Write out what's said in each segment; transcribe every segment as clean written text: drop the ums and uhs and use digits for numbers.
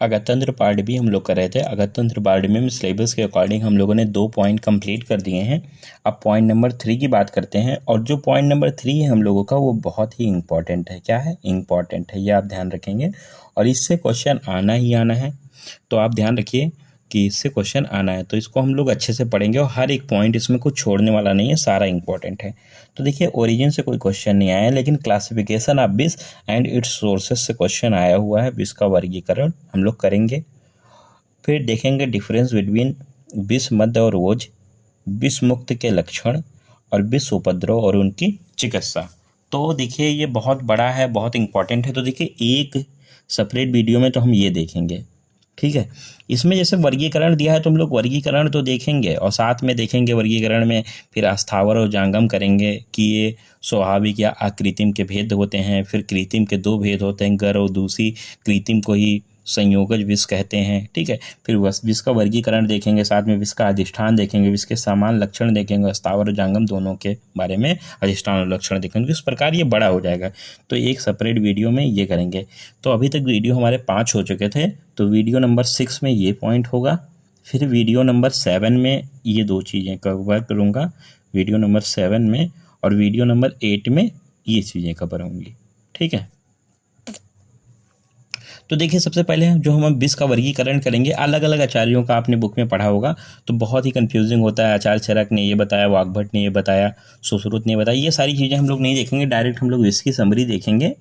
अगतंत्र part भी हम लोग कर रहे थे। अगतंत्र पार्ट में सिलेबस के अकॉर्डिंग हम लोगों ने 2 पॉइंट कंप्लीट कर दिए हैं। अब पॉइंट नंबर 3 की बात करते हैं, और जो पॉइंट नंबर 3 है हम लोगों का वो बहुत ही इंपॉर्टेंट है। क्या है? इंपॉर्टेंट है, ये आप ध्यान रखेंगे और इससे क्वेश्चन आना ही आना है। तो आप ध्यान रखिए कि इससे क्वेश्चन आना है, तो इसको हम लोग अच्छे से पढ़ेंगे और हर एक पॉइंट इसमें कुछ छोड़ने वाला नहीं है, सारा इंपॉर्टेंट है। तो देखिए, ओरिजिन से कोई क्वेश्चन नहीं आया, लेकिन क्लासिफिकेशन ऑफ विष एंड इट्स सोर्सेस से क्वेश्चन आया हुआ है। विष का वर्गीकरण हम लोग करेंगे। फिर देखेंगे डिफरेंस बिटवीन विष, मद्य और ओज, विष मुक्त के लक्षण और विष उपद्रव और उनकी चिकित्सा। तो देखिए, ये बहुत बड़ा है, बहुत इंपॉर्टेंट है। तो देखिए, एक सेपरेट वीडियो में तो हम ये देखेंगे, ठीक है। इसमें जैसे वर्गीकरण दिया है तो हम लोग वर्गीकरण तो देखेंगे और साथ में देखेंगे वर्गीकरण में फिर अस्थावर और जांगम करेंगे कि ये स्वाभाविक या अकृत्रिम के भेद होते हैं। फिर कृत्रिम के 2 भेद होते हैं, गर और दूसी। कृत्रिम को ही संयोगज विष कहते हैं, ठीक है। फिर विष का वर्गीकरण देखेंगे, साथ में विष का अधिष्ठान देखेंगे, विष के समान लक्षण देखेंगे, अस्थावर और जांगम दोनों के बारे में अधिष्ठान और लक्षण देखेंगे। इस प्रकार ये बड़ा हो जाएगा, तो एक सेपरेट वीडियो में ये करेंगे। तो अभी तक वीडियो हमारे 5 हो चुके थे, तो वीडियो नंबर 6 में ये पॉइंट होगा। फिर वीडियो नंबर 7 में ये 2 चीज़ें कवर करूँगा, वीडियो नंबर 7 में, और वीडियो नंबर 8 में ये चीज़ें कवर होंगी, ठीक है। तो देखिए, सबसे पहले जो हम विष का वर्गीकरण करेंगे, अलग अलग आचार्यों का आपने बुक में पढ़ा होगा तो बहुत ही कंफ्यूजिंग होता है। आचार्य चरक ने ये बताया, वाग्भट ने ये बताया, सुश्रुत ने बताया, ये सारी चीज़ें हम लोग नहीं देखेंगे, डायरेक्ट हम लोग विष की समरी देखेंगे।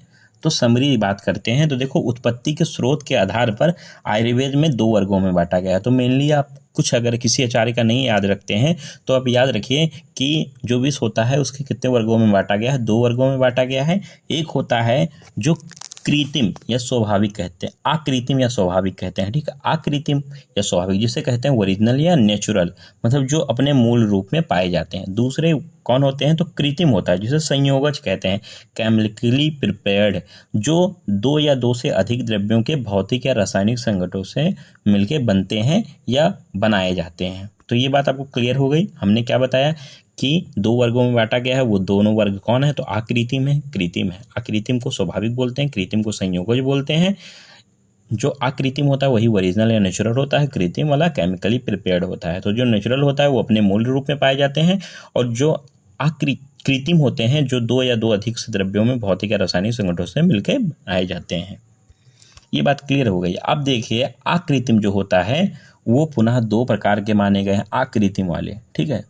तो समरी बात करते हैं। तो देखो, उत्पत्ति के स्रोत के आधार पर आयुर्वेद में 2 वर्गों में बांटा गया है। तो मेनली आप कुछ अगर किसी आचार्य का नहीं याद रखते हैं तो आप याद रखिए कि जो विष होता है उसके कितने वर्गों में बांटा गया है? 2 वर्गों में बांटा गया है। एक होता है जो कृत्रिम या स्वाभाविक कहते हैं, आकृत्रिम या स्वाभाविक कहते हैं, ठीक है। आकृत्रिम या स्वाभाविक जिसे कहते हैं ओरिजिनल या नेचुरल, मतलब जो अपने मूल रूप में पाए जाते हैं। दूसरे कौन होते हैं? तो कृत्रिम होता है जिसे संयोगज कहते हैं, केमिकली प्रिपेयर्ड, जो 2 या 2 से अधिक द्रव्यों के भौतिक या रासायनिक संगठनों से मिलके बनते हैं या बनाए जाते हैं। तो ये बात आपको क्लियर हो गई। हमने क्या बताया कि 2 वर्गों में बांटा गया है, वो दोनों वर्ग कौन है? तो आकृत्रिम है, कृत्रिम है। आकृत्रिम को स्वाभाविक बोलते हैं, कृत्रिम को संयोगज बोलते हैं। जो आकृत्रिम होता है वही ओरिजिनल या नेचुरल होता है, कृत्रिम वाला केमिकली प्रिपेयर्ड होता है। तो जो नेचुरल होता है वो अपने मूल रूप में पाए जाते हैं, और जो कृत्रिम होते हैं जो 2 या 2 अधिक से द्रव्यों में भौतिक या रासायनिक संगठनों से मिलकर बनाए जाते हैं। ये बात क्लियर हो गई। अब देखिए, आकृत्रिम जो होता है वो पुनः 2 प्रकार के माने गए हैं, आकृत्रिम वाले, ठीक है।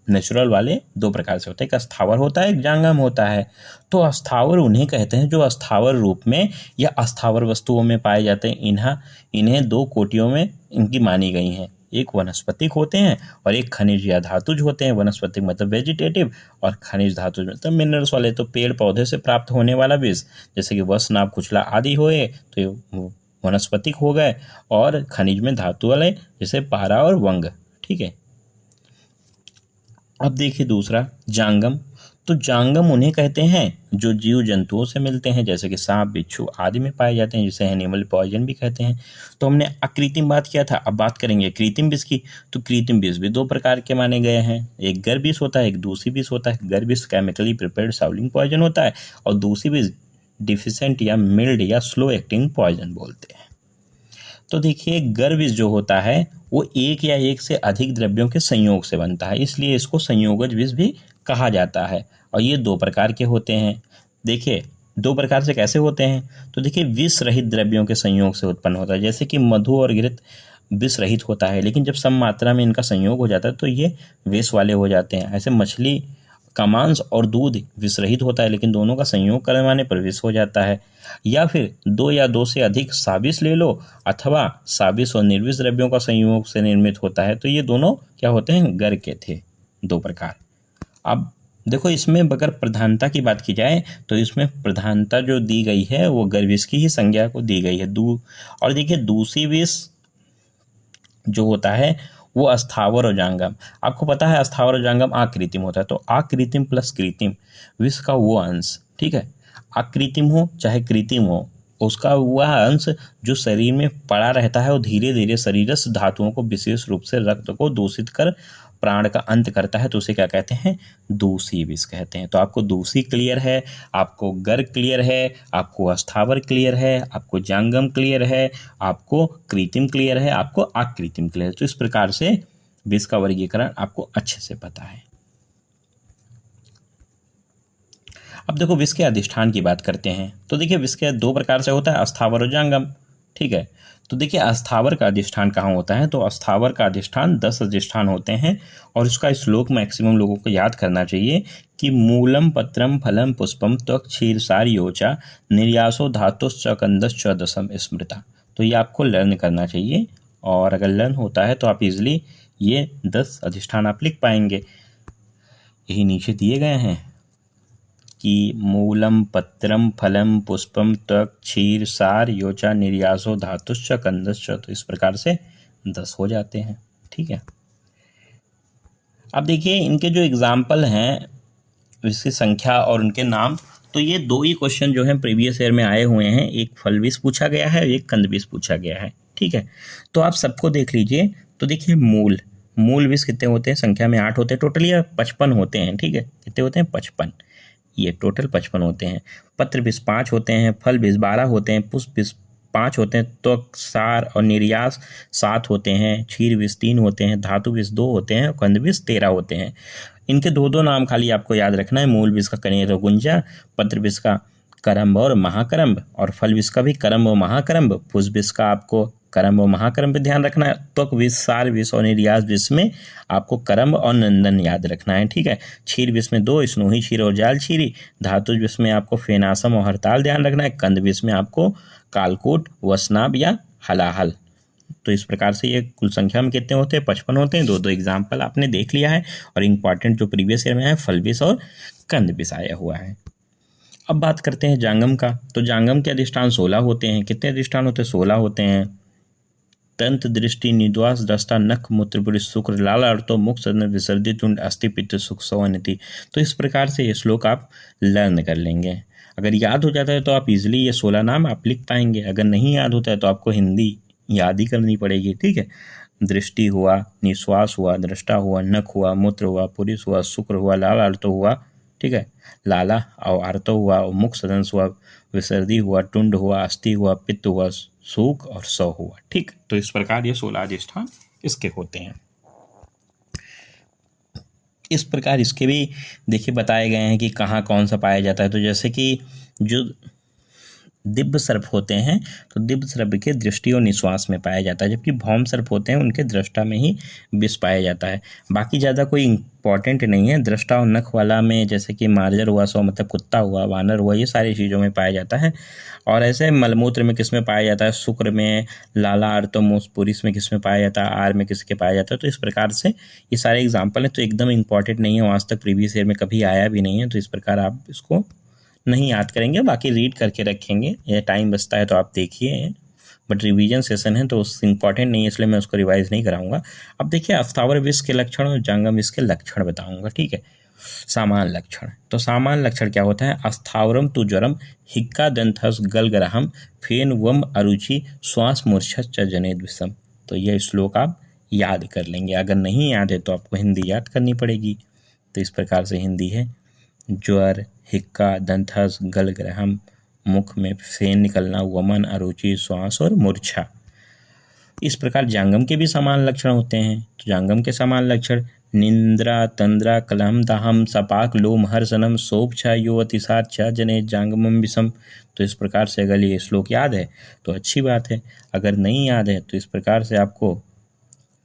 नेचुरल वाले 2 प्रकार से होते हैं, एक अस्थावर होता है, एक जांगम होता है। तो अस्थावर उन्हें कहते हैं जो अस्थावर रूप में या अस्थावर वस्तुओं में पाए जाते हैं। इन्हें 2 कोटियों में इनकी मानी गई हैं। एक वनस्पतिक होते हैं और एक खनिज या धातुज होते हैं। वनस्पतिक मतलब वेजिटेटिव और खनिज धातुज मतलब मिनरल्स वाले। तो पेड़ पौधे से प्राप्त होने वाला विष, जैसे कि वस, नाभ, कुचला आदि हुए तो ये वनस्पतिक हो गए, और खनिज में धातु वाले जैसे पारा और वंग, ठीक है। अब देखिए दूसरा जांगम। तो जांगम उन्हें कहते हैं जो जीव जंतुओं से मिलते हैं, जैसे कि सांप, बिच्छू आदि में पाए जाते हैं, जिसे एनिमल पॉइजन भी कहते हैं। तो हमने अकृत्रिम बात किया था, अब बात करेंगे कृत्रिम विष की। तो कृत्रिम विष भी 2 प्रकार के माने गए हैं, एक गर विष होता है, एक दूषी विष होता है। गर विष केमिकली प्रिपेयर्ड साउलिंग पॉइजन होता है, और दूषी विष डिफिशेंट या मिल्ड या स्लो एक्टिंग पॉइजन बोलते हैं। तो देखिए, गर विष जो होता है वो 1 या 1 से अधिक द्रव्यों के संयोग से बनता है, इसलिए इसको संयोगज विष भी कहा जाता है। और ये 2 प्रकार के होते हैं। देखिए, 2 प्रकार से कैसे होते हैं? तो देखिए, विष रहित द्रव्यों के संयोग से उत्पन्न होता है, जैसे कि मधु और घृत विष रहित होता है, लेकिन जब सम मात्रा में इनका संयोग हो जाता है तो ये विष वाले हो जाते हैं। ऐसे मछली का मांस और दूध विष रहित होता है, लेकिन दोनों का संयोग करवाने पर विष हो जाता है। या फिर 2 या 2 से अधिक साविष ले लो, अथवा साविष और निर्विष द्रव्यों का संयोग से निर्मित होता है। तो ये दोनों क्या होते हैं? गर के थे 2 प्रकार। अब देखो, इसमें अगर प्रधानता की बात की जाए तो इसमें प्रधानता जो दी गई है वो गर विष की ही संज्ञा को दी गई है। और देखिए, दूषी विष जो होता है वो अस्थावर और जांगम। आपको पता है अस्थावर और जांगम आकृत्रिम होता है, तो आकृत्रिम प्लस कृत्रिम विष का वो अंश, ठीक है, आकृत्रिम हो चाहे कृत्रिम हो, उसका वह अंश जो शरीर में पड़ा रहता है और धीरे धीरे शरीरस्थ धातुओं को, विशेष रूप से रक्त को दूषित कर प्राण का अंत करता है तो उसे क्या कहते हैं, दूषी विष कहते हैं। तो आपको दूषी क्लियर है, आपको गर्ग क्लियर है, आपको अस्थावर क्लियर है, आपको जांगम क्लियर है, आपको कृत्रिम क्लियर है, आपको अकृत्रिम क्लियर है। तो इस प्रकार से विष का वर्गीकरण आपको अच्छे से पता है। अब देखो विष के अधिष्ठान की बात करते हैं। तो देखिए विष के दो प्रकार से होता है, अस्थावर और जांगम। ठीक है, तो देखिए अस्थावर का अधिष्ठान कहाँ होता है, तो अस्थावर का अधिष्ठान 10 अधिष्ठान होते हैं और इसका श्लोक मैक्सिमम लोगों को याद करना चाहिए कि मूलम पत्रम फलम पुष्पम त्वक क्षीरसार योचा निर्यासो धातुश्च कंदश्च दशम स्मृता। तो ये आपको लर्न करना चाहिए और अगर लर्न होता है तो आप इजीली ये 10 अधिष्ठान आप लिख पाएंगे। यही नीचे दिए गए हैं कि मूलम पत्रम फलम पुष्पम त्वक क्षीर सार योचा निर्यासो धातुश्च कंदश्च। तो इस प्रकार से 10 हो जाते हैं। ठीक है, अब देखिए इनके जो एग्जाम्पल हैं, इसकी संख्या और उनके नाम, तो ये 2 ही क्वेश्चन जो हैं प्रीवियस ईयर में आए हुए हैं। एक फल विष पूछा गया है, एक कंद विष पूछा गया है। ठीक है, तो आप सबको देख लीजिए। तो देखिए मूल विष कितने होते हैं, संख्या में 8 होते हैं, टोटली 55 होते हैं। ठीक है, कितने होते हैं, 55, ये टोटल 55 होते हैं। पत्र विष 5 होते हैं, फल विष 12 होते हैं, पुष्प विष 5 होते हैं, त्वक सार और निर्यास 7 होते हैं, क्षीर विष 3 होते हैं, धातु विष 2 होते हैं और कंद विष 13 होते हैं। इनके 2 नाम खाली आपको याद रखना है, मूल विष का कनेर और गुंजा, पत्र विष का करम्ब और महाकरम्ब, और फल विष का भी करम्ब और महाकरम्ब, पुष्प विष का आपको करम्ब और महाकरम्ब पे ध्यान रखना है। त्वक विष, सार विष और निर्यास विष में आपको करम्ब और नंदन याद रखना है। ठीक है, क्षीर विष में 2 स्नोही क्षीर और जाल क्षीरी, धातु विष में आपको फेनासम और हरताल ध्यान रखना है, कंद विष में आपको कालकूट, वसनाभ या हलाहल। तो इस प्रकार से ये कुल संख्या में कितने होते हैं, 55 होते हैं। 2 एग्जाम्पल आपने देख लिया है और इंपॉर्टेंट जो प्रीवियस ईयर में है फल विष और कंद विष आया हुआ है। अब बात करते हैं जांगम का। तो जांगम के अधिष्ठान 16 होते हैं। कितने अधिष्ठान होते हैं, 16 होते हैं। तंत्र दृष्टि निद्वास दस्ता नख मूत्र पुरुष शुक्र लाल अर्थो मुख सदन विसर्जि तुंड अस्थि पित्त सुख सवनिति। तो इस प्रकार से ये श्लोक आप लर्न कर लेंगे। अगर याद हो जाता है तो आप इजीली ये 16 नाम आप लिख पाएंगे। अगर नहीं याद होता है तो आपको हिंदी याद ही करनी पड़ेगी। ठीक है, दृष्टि हुआ, निश्वास हुआ, दृष्टा हुआ, नख हुआ, मूत्र हुआ, पुरुष हुआ, शुक्र हुआ, लाल अर्थो हुआ, ठीक है, लाला और आर्तो हुआ, मुख सदंश हुआ, विसर्दी हुआ, टुंड हुआ, अस्थि हुआ, पित्त हुआ, सूख और सौ हुआ। ठीक, तो इस प्रकार ये 16 अधिष्ठान इसके होते हैं। इस प्रकार इसके भी देखिए बताए गए हैं कि कहाँ कौन सा पाया जाता है। तो जैसे कि जो दिव्य सर्प होते हैं तो दिव्य सर्प के दृष्टि और निश्वास में पाया जाता है, जबकि भौम सर्प होते हैं उनके दृष्टा में ही विष पाया जाता है। बाकी ज़्यादा कोई इंपॉर्टेंट नहीं है। दृष्टा और नख वाला में जैसे कि मार्जर हुआ, सौ मतलब कुत्ता हुआ, वानर हुआ, ये सारी चीज़ों में पाया जाता है। और ऐसे मलमूत्र में किस में पाया जाता है, शुक्र में, लाला आर्तोमोस पुरिस में किस में पाया जाता है, आर में किसके पाया जाता है। तो इस प्रकार से ये सारे एग्जाम्पल हैं, तो एकदम इंपॉर्टेंट नहीं है, आज तक प्रीवियस ईयर में कभी आया भी नहीं है। तो इस प्रकार आप इसको नहीं याद करेंगे, बाकी रीड करके रखेंगे। ये टाइम बचता है तो आप देखिए, बट रिवीजन सेशन है तो इम्पॉर्टेंट नहीं है, इसलिए मैं उसको रिवाइज नहीं कराऊंगा। अब देखिए अस्थावर विष के लक्षण और जांगम विष के लक्षण बताऊंगा। ठीक है, सामान्य लक्षण। तो सामान्य लक्षण क्या होता है, अस्थावरम तु ज्वरम हिक्का दंथस गलग्रहम फेन वम अरुचि श्वास मूर्छा जनेद विषम। तो यह श्लोक आप याद कर लेंगे। अगर नहीं याद है तो आपको हिंदी याद करनी पड़ेगी। तो इस प्रकार से हिंदी है, ज्वर, हिक्का, दंथस, गलग्रहम, मुख में फेन निकलना, वमन, अरुचि, श्वास और मूर्छा। इस प्रकार जांगम के भी समान लक्षण होते हैं। तो जांगम के समान लक्षण निंद्रा, तंद्रा, कलहम, दाहम, सपाक, लोम, हर्षनम, शोभ छ यो अतिसार छ जने जांगमम विषम। तो इस प्रकार से अगर ये श्लोक याद है तो अच्छी बात है, अगर नहीं याद है तो इस प्रकार से आपको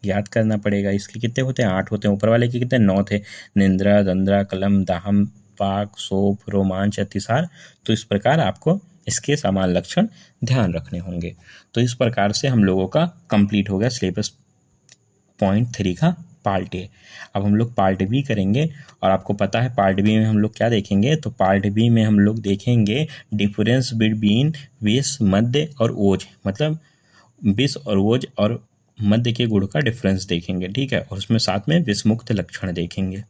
याद करना पड़ेगा। इसके कितने होते हैं, 8 होते हैं। ऊपर वाले के कितने, 9 थे। निंद्रा, तंद्रा, कलम, दाहम, पाक, शोभ, रोमांच, अतिसार। तो इस प्रकार आपको इसके समान लक्षण ध्यान रखने होंगे। तो इस प्रकार से हम लोगों का कंप्लीट हो गया सिलेबस पॉइंट 3 का पार्ट ए। अब हम लोग पार्ट बी करेंगे और आपको पता है पार्ट बी में हम लोग क्या देखेंगे। तो पार्ट बी में हम लोग देखेंगे डिफरेंस बिटवीन विष, मध्य और ओज, मतलब विष और ओज और मध्य के गुण का डिफरेंस देखेंगे। ठीक है, और उसमें साथ में विषमुक्त लक्षण देखेंगे।